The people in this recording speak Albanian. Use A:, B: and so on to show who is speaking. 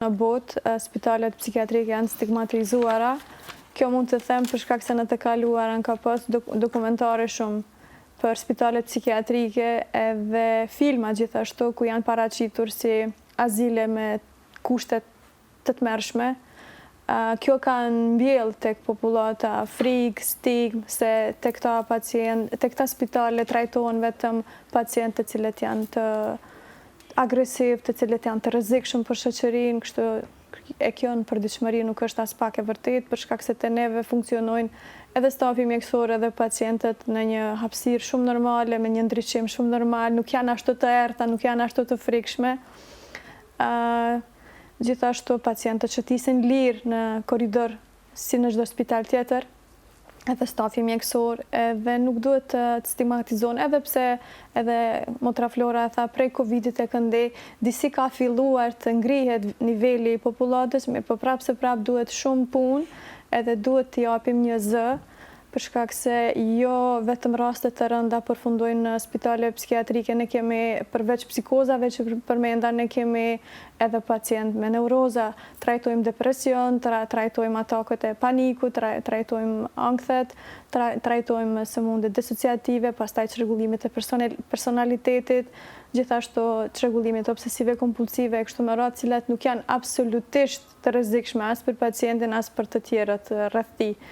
A: Në botë, spitalet psikiatrike janë stigmatizuara. Kjo mund të them për shkak se në të kaluarën ka pas dokumentare shumë për spitalet psikiatrike edhe filma gjithashtu ku janë paraqitur si azile me kushte të tmerrshme. Kjo ka mbjellë tek popullata frikë, stigmë, se tek këta spitale trajtohen vetëm pacientë të cilët janë të agresiv, të cilët janë të rrezikshëm për shoqërinë, kështu e kjo në përditshmëri nuk është as pak e vërtetë, për shkak se te neve funksionojnë edhe stafi mjekësor edhe pacientët në një hapësirë shumë normale, me një ndriçim shumë normal, nuk janë ashtu të errta, nuk janë ashtu të frikshme. Gjithashtu pacientët që tisin lirë në korridor si në çdo spital tjetër, edhe stafi mjekësor, edhe nuk duhet të stigmatizohen, edhe pse edhe motra Flora tha prej Covidit e këndej, disi ka filluar të ngrihet niveli i popullatës, po prapë se prapë duhet shumë punë, edhe duhet t'i japim një zë, për shkak se jo vetëm raste të rënda përfundojnë në spitale psikiatrike, ne kemi përveç psikozave që përmenda, ne kemi edhe pacient me neuroza, trajtojmë depresion, trajtojmë ataket e panikut, trajtojmë ankthet, trajtojmë sëmundje disociative, pastaj çrregullimet e personalitetit, gjithashtu çrregullimet obsesive kompulsive e kështu me radhë, cilat nuk janë absolutisht të rrezikshme as për pacientin as për të tjerët rreth tij.